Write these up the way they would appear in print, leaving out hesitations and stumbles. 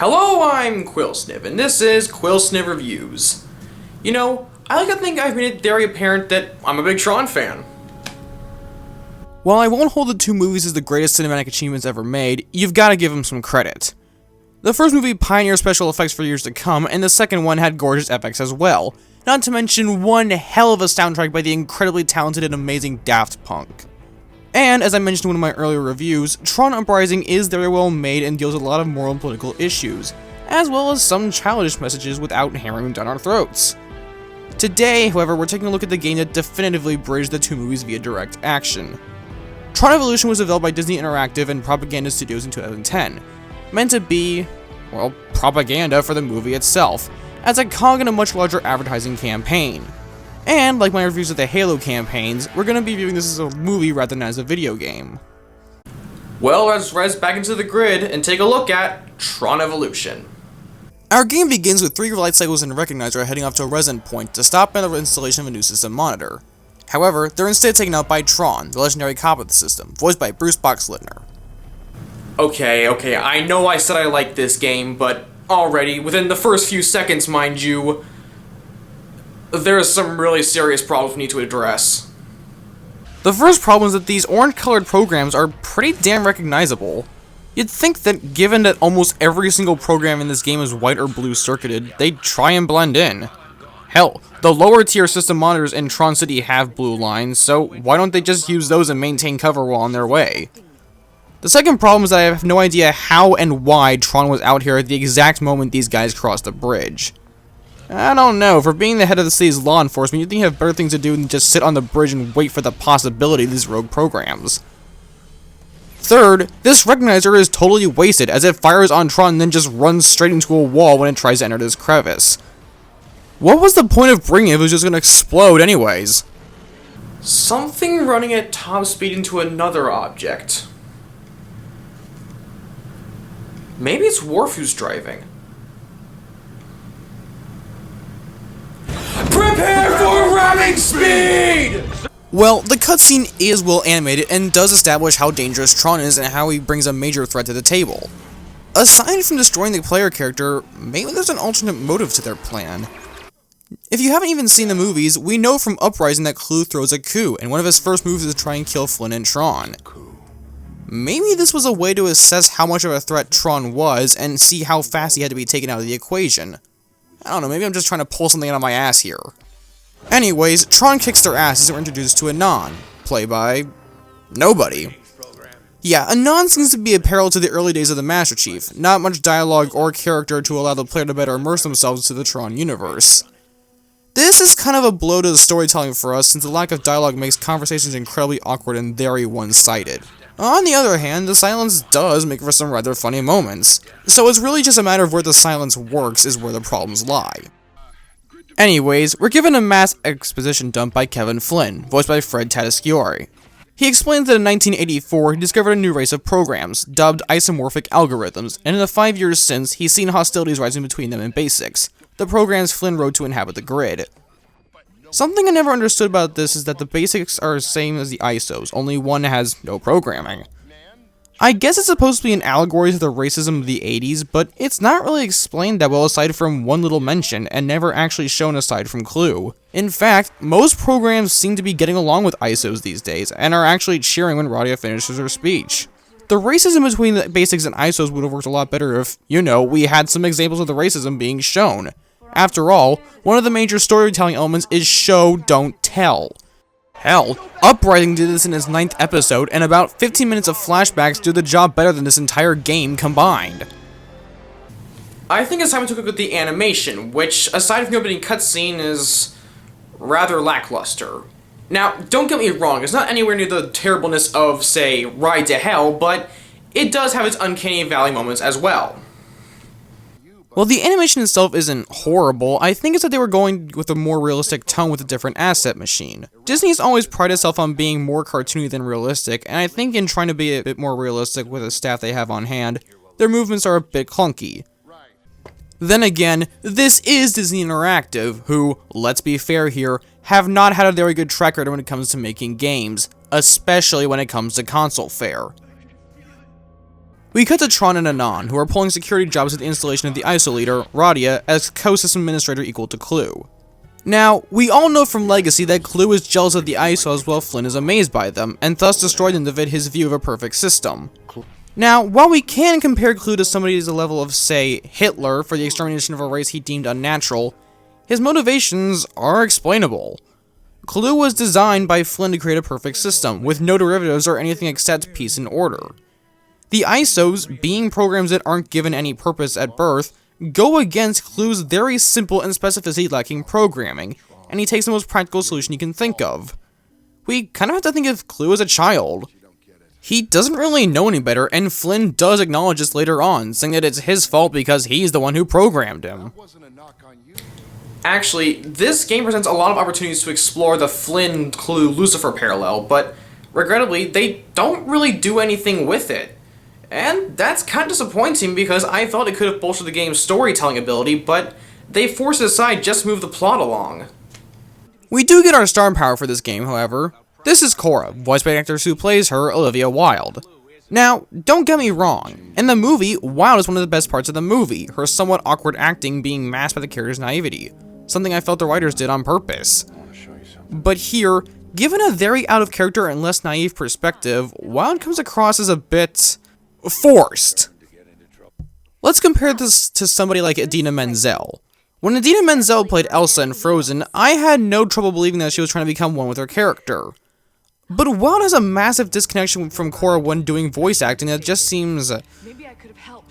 Hello, I'm QuilSniv, and this is QuilSniv Reviews. You know, I like to think I've made it very apparent that I'm a big Tron fan. While I won't hold the two movies as the greatest cinematic achievements ever made, you've gotta give them some credit. The first movie pioneered special effects for years to come, and the second one had gorgeous FX as well, not to mention one hell of a soundtrack by the incredibly talented and amazing Daft Punk. And, as I mentioned in one of my earlier reviews, Tron Uprising is very well made and deals with a lot of moral and political issues, as well as some childish messages without hammering them down our throats. Today, however, we're taking a look at the game that definitively bridged the two movies via direct action. Tron Evolution was developed by Disney Interactive and Propaganda Studios in 2010, meant to be, well, propaganda for the movie itself, as a cog in a much larger advertising campaign. And, like my reviews of the Halo campaigns, we're going to be viewing this as a movie rather than as a video game. Well, let's rise back into the grid and take a look at Tron Evolution. Our game begins with 3 light cycles and a recognizer heading off to a resident point to stop the installation of a new system monitor. However, they're instead taken out by Tron, the legendary cop of the system, voiced by Bruce Boxleitner. Okay, I know I said I liked this game, but already, within the first few seconds, mind you, there are some really serious problems we need to address. The first problem is that these orange-colored programs are pretty damn recognizable. You'd think that given that almost every single program in this game is white or blue circuited, they'd try and blend in. Hell, the lower tier system monitors in Tron City have blue lines, so why don't they just use those and maintain cover while on their way? The second problem is that I have no idea how and why Tron was out here at the exact moment these guys crossed the bridge. I don't know, for being the head of the city's law enforcement, you'd think you have better things to do than just sit on the bridge and wait for the possibility of these rogue programs. Third, this recognizer is totally wasted, as it fires on Tron and then just runs straight into a wall when it tries to enter this crevice. What was the point of bringing it if it was just gonna explode anyways? Something running at top speed into another object. Maybe it's Worf who's driving. Prepare for ramming speed! Well, the cutscene is well animated and does establish how dangerous Tron is and how he brings a major threat to the table. Aside from destroying the player character, maybe there's an alternate motive to their plan. If you haven't even seen the movies, we know from Uprising that Clue throws a coup, and one of his first moves is to try and kill Flynn and Tron. Maybe this was a way to assess how much of a threat Tron was and see how fast he had to be taken out of the equation. I don't know, maybe I'm just trying to pull something out of my ass here. Anyways, Tron kicks their asses and we're introduced to Anon, played by nobody. Yeah, Anon seems to be a parallel to the early days of the Master Chief, not much dialogue or character to allow the player to better immerse themselves to the Tron universe. This is kind of a blow to the storytelling for us, since the lack of dialogue makes conversations incredibly awkward and very one-sided. On the other hand, the silence does make for some rather funny moments, so it's really just a matter of where the silence works is where the problems lie. Anyways, we're given a mass exposition dump by Kevin Flynn, voiced by Fred Tatasciore. He explains that in 1984 he discovered a new race of programs, dubbed isomorphic algorithms, and in the 5 years since, he's seen hostilities rising between them and Basics, the programs Flynn wrote to inhabit the grid. Something I never understood about this is that the Basics are the same as the ISOs, only one has no programming. I guess it's supposed to be an allegory to the racism of the 80s, but it's not really explained that well aside from one little mention, and never actually shown aside from Clue. In fact, most programs seem to be getting along with ISOs these days, and are actually cheering when Radia finishes her speech. The racism between the Basics and ISOs would have worked a lot better if, you know, we had some examples of the racism being shown. After all, one of the major storytelling elements is show, don't tell. Hell, Uprising did this in its 9th episode, and about 15 minutes of flashbacks do the job better than this entire game combined. I think it's time to take a look at the animation, which, aside from the opening cutscene, is rather lackluster. Now, don't get me wrong, it's not anywhere near the terribleness of, say, Ride to Hell, but it does have its uncanny valley moments as well. While the animation itself isn't horrible, I think it's that they were going with a more realistic tone with a different asset machine. Disney's always prided itself on being more cartoony than realistic, and I think in trying to be a bit more realistic with the staff they have on hand, their movements are a bit clunky. Then again, this is Disney Interactive, who, let's be fair here, have not had a very good track record when it comes to making games, especially when it comes to console fare. We cut to Tron and Anon, who are pulling security jobs at the installation of the ISO leader, Radia, as co-system administrator equal to Clue. Now, we all know from Legacy that Clue is jealous of the ISOs while Flynn is amazed by them, and thus destroyed them to fit his view of a perfect system. Now, while we can compare Clue to somebody at the level of, say, Hitler for the extermination of a race he deemed unnatural, his motivations are explainable. Clue was designed by Flynn to create a perfect system, with no derivatives or anything except peace and order. The ISOs, being programs that aren't given any purpose at birth, go against Clue's very simple and specificity-lacking programming, and he takes the most practical solution he can think of. We kind of have to think of Clue as a child. He doesn't really know any better, and Flynn does acknowledge this later on, saying that it's his fault because he's the one who programmed him. Actually, this game presents a lot of opportunities to explore the Flynn-Clue-Lucifer parallel, but regrettably, they don't really do anything with it. And that's kind of disappointing because I felt it could have bolstered the game's storytelling ability, but they forced it aside just to move the plot along. We do get our star power for this game, however. This is Cora, voiced by the actress who plays her, Olivia Wilde. Now, don't get me wrong, in the movie, Wilde is one of the best parts of the movie, her somewhat awkward acting being masked by the character's naivety, something I felt the writers did on purpose. But here, given a very out-of-character and less naive perspective, Wilde comes across as a bit forced. Let's compare this to somebody like Idina Menzel. When Idina Menzel played Elsa in Frozen, I had no trouble believing that she was trying to become one with her character. But Wilde has a massive disconnection from Cora when doing voice acting that just seems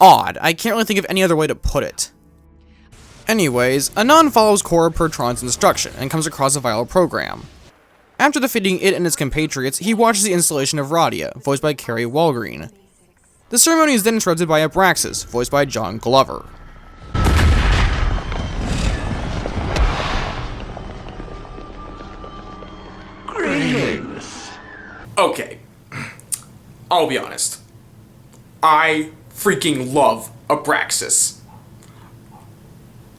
odd. I can't really think of any other way to put it. Anyways, Anon follows Cora per Tron's instruction and comes across a viral program. After defeating it and its compatriots, he watches the installation of Radia, voiced by Carrie Walgreen. The ceremony is then interrupted by Abraxas, voiced by John Glover. Greetings. Okay, I'll be honest. I freaking love Abraxas.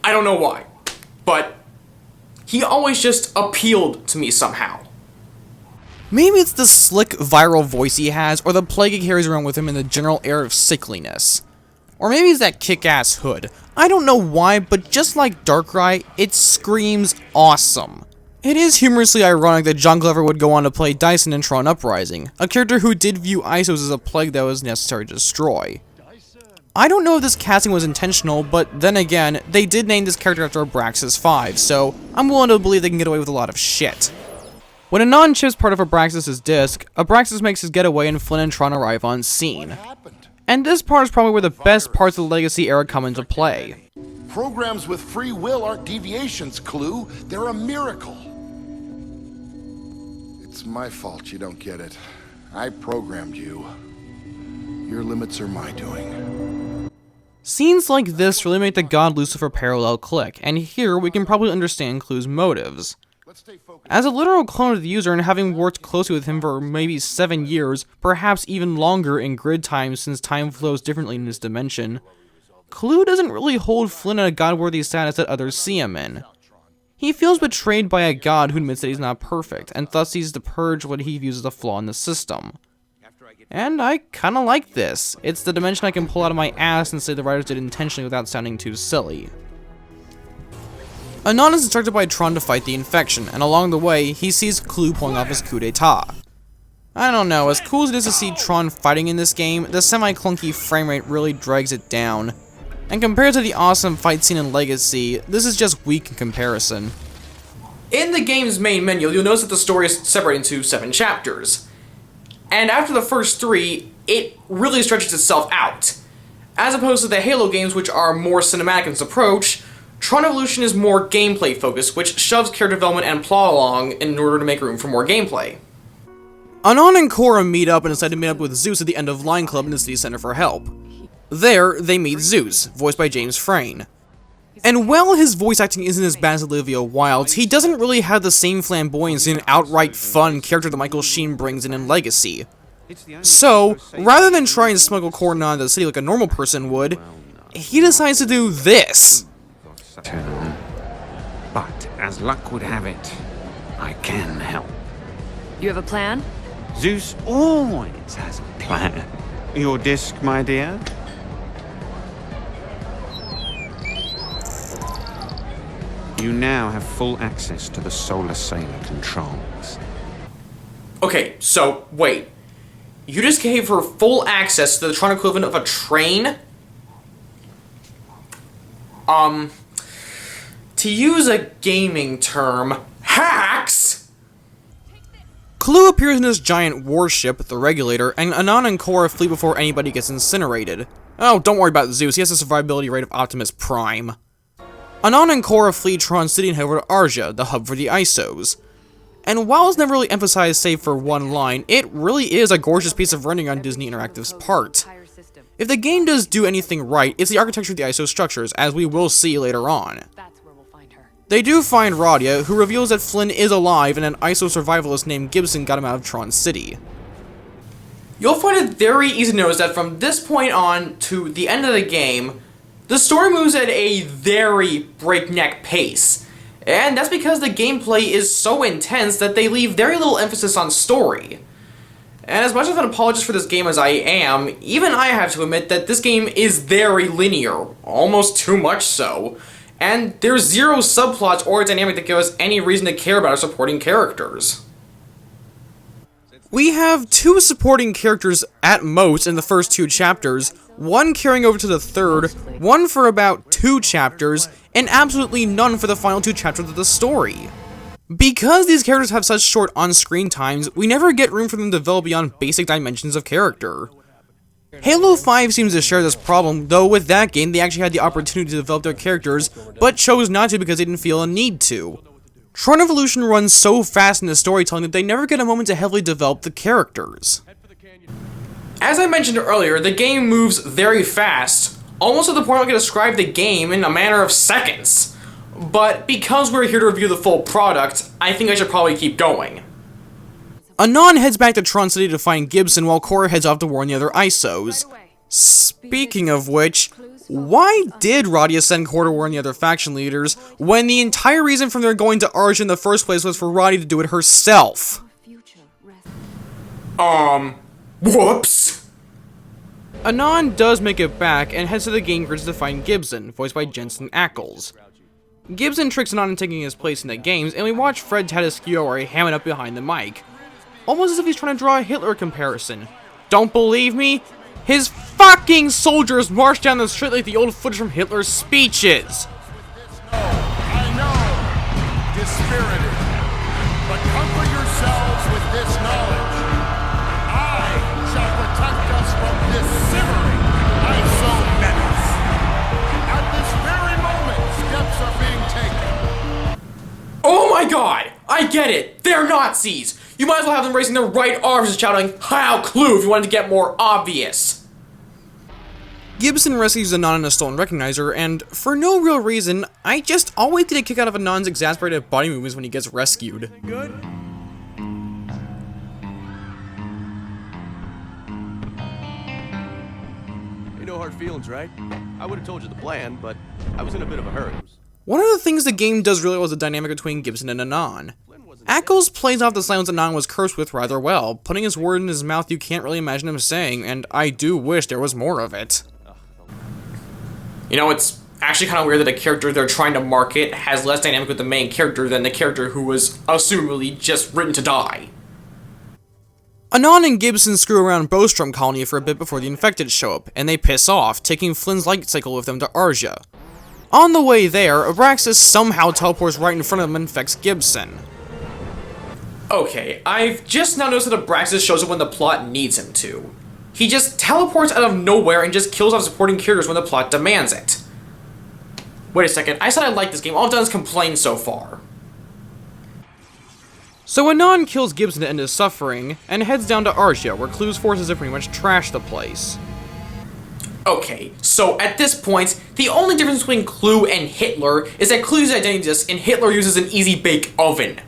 I don't know why, but he always just appealed to me somehow. Maybe it's the slick, viral voice he has, or the plague he carries around with him in the general air of sickliness. Or maybe it's that kick-ass hood. I don't know why, but just like Darkrai, it screams awesome. It is humorously ironic that John Glover would go on to play Dyson in Tron Uprising, a character who did view ISOs as a plague that was necessary to destroy. I don't know if this casting was intentional, but then again, they did name this character after Abraxas 5, so I'm willing to believe they can get away with a lot of shit. When Anon chips part of Abraxas' disc, Abraxas makes his getaway and Flynn and Tron arrive on scene. And this part is probably where the best parts of the Legacy era come into play. Programs with free will aren't deviations, Clue. They're a miracle. It's my fault you don't get it. I programmed you. Your limits are my doing. Scenes like this really make the God-Lucifer parallel click, and here we can probably understand Clue's motives. As a literal clone of the user and having worked closely with him for maybe 7 years, perhaps even longer in grid time since time flows differently in this dimension, Clue doesn't really hold Flynn in a god-worthy status that others see him in. He feels betrayed by a god who admits that he's not perfect, and thus sees to purge what he views as a flaw in the system. And I kinda like this. It's the dimension I can pull out of my ass and say the writers did intentionally without sounding too silly. Anon is instructed by Tron to fight the infection, and along the way, he sees Clue pulling off his coup d'etat. I don't know, as cool as it is to see Tron fighting in this game, the semi-clunky framerate really drags it down. And compared to the awesome fight scene in Legacy, this is just weak in comparison. In the game's main menu, you'll notice that the story is separated into 7 chapters. And after the first 3, it really stretches itself out. As opposed to the Halo games, which are more cinematic in its approach, Tron Evolution is more gameplay focused, which shoves character development and plot along in order to make room for more gameplay. Anon and Cora meet up and decide to meet up with Zeus at the end of Line Club in the city center for help. There, they meet Zeus, voiced by James Frain. And while his voice acting isn't as bad as Olivia Wilde's, he doesn't really have the same flamboyance and outright fun character that Michael Sheen brings in Legacy. So, rather than trying to smuggle Cora into the city like a normal person would, he decides to do this. But, as luck would have it, I can help. You have a plan? Zeus always has a plan. Your disc, my dear? You now have full access to the solar sail controls. Okay, so, wait. You just gave her full access to the Tron equivalent of a train? To use a gaming term, hacks? Clue appears in his giant warship, the Regulator, and Anon and Korra flee before anybody gets incinerated. Oh, don't worry about Zeus, he has the survivability rate of Optimus Prime. Anon and Korra flee Tron City and head over to Arja, the hub for the ISOs. And while it's never really emphasized save for one line, it really is a gorgeous piece of rendering on Disney Interactive's part. If the game does do anything right, it's the architecture of the ISO structures, as we will see later on. They do find Radia, who reveals that Flynn is alive and an ISO survivalist named Gibson got him out of Tron City. You'll find it very easy to notice that from this point on to the end of the game, the story moves at a very breakneck pace. And that's because the gameplay is so intense that they leave very little emphasis on story. And as much of an apologist for this game as I am, even I have to admit that this game is very linear, almost too much so. And there's zero subplots or dynamic that give us any reason to care about our supporting characters. We have 2 supporting characters at most in the first 2 chapters, one carrying over to the third, one for about 2 chapters, and absolutely none for the final 2 chapters of the story. Because these characters have such short on-screen times, we never get room for them to develop beyond basic dimensions of character. Halo 5 seems to share this problem, though with that game they actually had the opportunity to develop their characters, but chose not to because they didn't feel a need to. Tron Evolution runs so fast in the storytelling that they never get a moment to heavily develop the characters. As I mentioned earlier, the game moves very fast, almost to the point I can describe the game in a matter of seconds. But because we're here to review the full product, I think I should probably keep going. Anon heads back to Tron City to find Gibson while Korra heads off to warn the other ISOs. Speaking of which, why did Radia send Korra to warn the other faction leaders when the entire reason for their going to Arja in the first place was for Radia to do it herself? Whoops. Anon does make it back and heads to the game grids to find Gibson, voiced by Jensen Ackles. Gibson tricks Anon into taking his place in the games, and we watch Fred Taddiscuore hamming up behind the mic. Almost as if he's trying to draw a Hitler comparison. Don't believe me? His fucking soldiers march down the street like the old footage from Hitler's speeches! I know, dispirited, but comfort yourselves with this knowledge. I shall protect us from this simmering ISO menace. At this very moment, steps are being taken. Oh my god! I get it! They're Nazis! You might as well have them raising their right arms and shouting, "Heil Clue!" if you wanted to get more obvious. Gibson rescues Anon in a stolen recognizer, and for no real reason, I just always get a kick out of Anon's exasperated body movements when he gets rescued. Good? Ain't no hard feelings, right? I would have told you the plan, but I was in a bit of a hurry. One of the things the game does really well is the dynamic between Gibson and Anon. Ackles plays off the silence Anon was cursed with rather well, putting his word in his mouth you can't really imagine him saying, and I do wish there was more of it. You know, it's actually kind of weird that a character they're trying to market has less dynamic with the main character than the character who was assumably just written to die. Anon and Gibson screw around Bostrom Colony for a bit before the infected show up, and they piss off, taking Flynn's light cycle with them to Arja. On the way there, Abraxas somehow teleports right in front of them and infects Gibson. Okay, I've just now noticed that Abraxas shows up when the plot needs him to. He just teleports out of nowhere and just kills off supporting characters when the plot demands it. Wait a second, I said I liked this game, all I've done is complain so far. So Anon kills Gibson to end his suffering, and heads down to Arja, where Clue's forces have pretty much trashed the place. Okay, so at this point, the only difference between Clue and Hitler is that Clue uses identity discs and Hitler uses an easy-bake oven.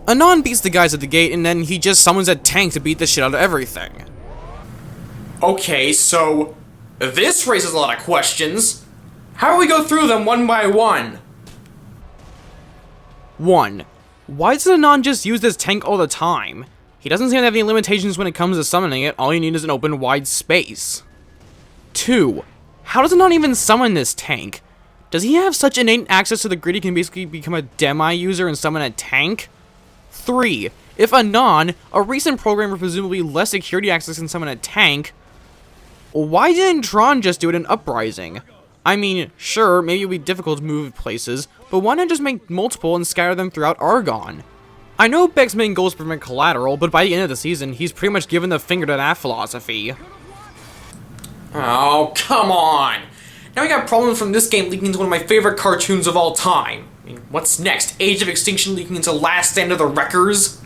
Anon beats the guys at the gate, and then he just summons a tank to beat the shit out of everything. Okay, so this raises a lot of questions. How do we go through them one by one? 1. Why does Anon just use this tank all the time? He doesn't seem to have any limitations when it comes to summoning it, all you need is an open wide space. 2. How does Anon even summon this tank? Does he have such innate access to the grid he can basically become a Demi user and summon a tank? 3. If Anon, a recent programmer presumably less security access, can summon a tank, why didn't Tron just do it in Uprising? I mean, sure, maybe it would be difficult to move places, but why not just make multiple and scatter them throughout Argonne? I know Beck's main goal is to prevent collateral, but by the end of the season, he's pretty much given the finger to that philosophy. Oh, come on! Now we got problems from this game leaking into one of my favorite cartoons of all time. I mean, what's next? Age of Extinction leaking into Last Stand of the Wreckers?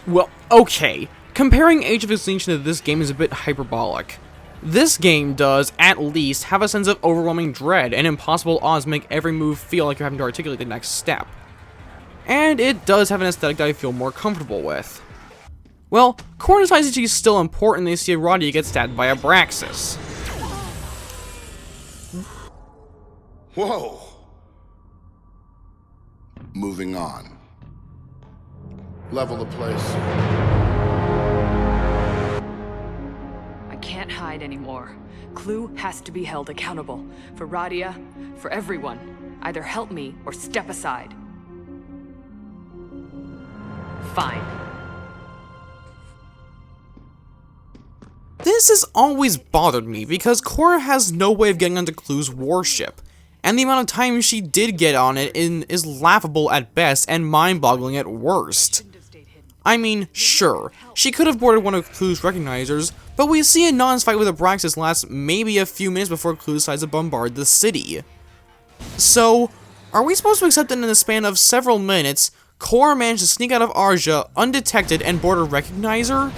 Well, okay. Comparing Age of Extinction to this game is a bit hyperbolic. This game does, at least, have a sense of overwhelming dread, and impossible odds make every move feel like you're having to articulate the next step. And it does have an aesthetic that I feel more comfortable with. Well, Korra decides she's still important, they see Radia get stabbed by Abraxas. Whoa. Moving on. Level the place. I can't hide anymore. Clue has to be held accountable. For Radia, for everyone. Either help me or step aside. Fine. This has always bothered me, because Korra has no way of getting onto Clue's warship, and the amount of time she did get on it is laughable at best and mind-boggling at worst. I mean, sure, she could have boarded one of Clue's recognizers, but we see Anon's fight with Abraxas last maybe a few minutes before Clue decides to bombard the city. So, are we supposed to accept that in the span of several minutes, Korra managed to sneak out of Arja undetected and board a recognizer?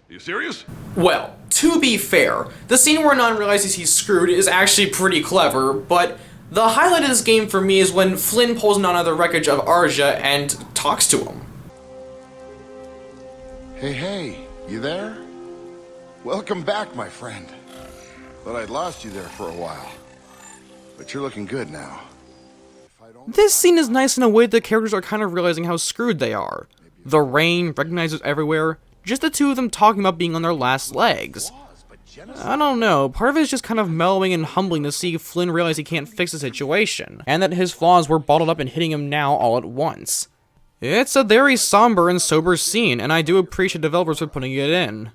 You serious? Well, to be fair, the scene where Anon realizes he's screwed is actually pretty clever, but the highlight of this game for me is when Flynn pulls Anon out of the wreckage of Arja and talks to him. Hey, you there? Welcome back, my friend. Thought I'd lost you there for a while. But you're looking good now. This scene is nice in a way that the characters are kind of realizing how screwed they are. The rain, recognizers everywhere, just the two of them talking about being on their last legs. I don't know, part of it is just kind of mellowing and humbling to see Flynn realize he can't fix the situation, and that his flaws were bottled up and hitting him now all at once. It's a very somber and sober scene, and I do appreciate developers for putting it in.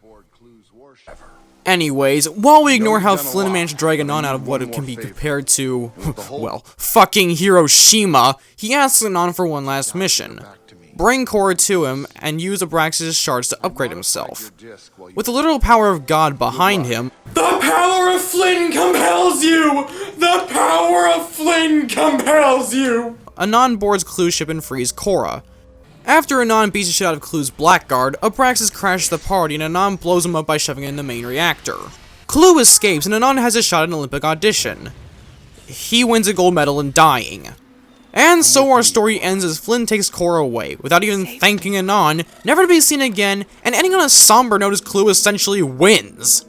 Anyways, while we ignore how Flynn managed to drag Anon out of what it can be compared to, well, fucking Hiroshima, he asks Anon for one last mission. Bring Korra to him, and use Abraxas' shards to upgrade himself. With the literal power of God behind him, The power of Flynn compels you! The power of Flynn compels you! Anon boards Clue's ship and frees Korra. After Anon beats the shit out of Clue's blackguard, Abraxas crashes the party and Anon blows him up by shoving in the main reactor. Clue escapes and Anon has a shot at an Olympic audition. He wins a gold medal in dying. And so our story ends as Flynn takes Korra away, without even thanking Anon, never to be seen again, and ending on a somber note as Clue essentially wins.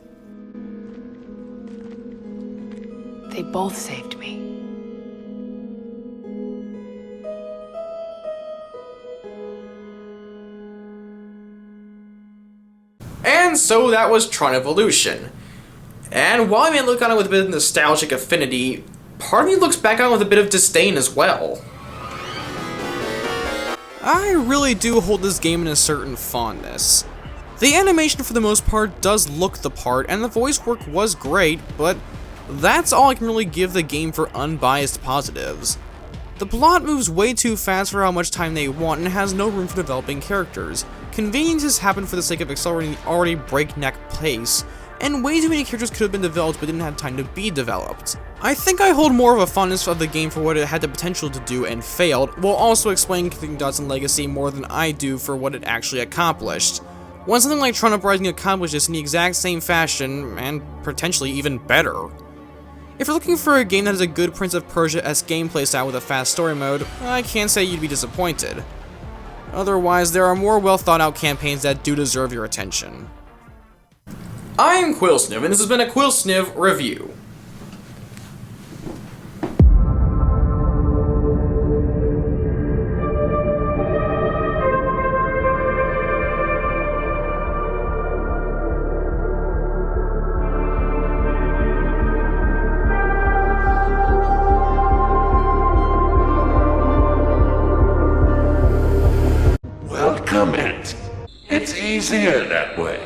They both saved me. And so that was Tron Evolution. And while I may look on it with a bit of nostalgic affinity, part of me looks back on it with a bit of disdain as well. I really do hold this game in a certain fondness. The animation for the most part does look the part, and the voice work was great, but that's all I can really give the game for unbiased positives. The plot moves way too fast for how much time they want and has no room for developing characters. Conveniences happen for the sake of accelerating the already breakneck pace, and way too many characters could have been developed but didn't have time to be developed. I think I hold more of a fondness of the game for what it had the potential to do and failed, while also explaining Kingdom Dots and Legacy more than I do for what it actually accomplished. When something like Tron Uprising accomplished this in the exact same fashion, and potentially even better. If you're looking for a game that has a good Prince of Persia-esque gameplay style with a fast story mode, I can't say you'd be disappointed. Otherwise, there are more well-thought-out campaigns that do deserve your attention. I'm QuilSniv, and this has been a QuilSniv review. fair that way.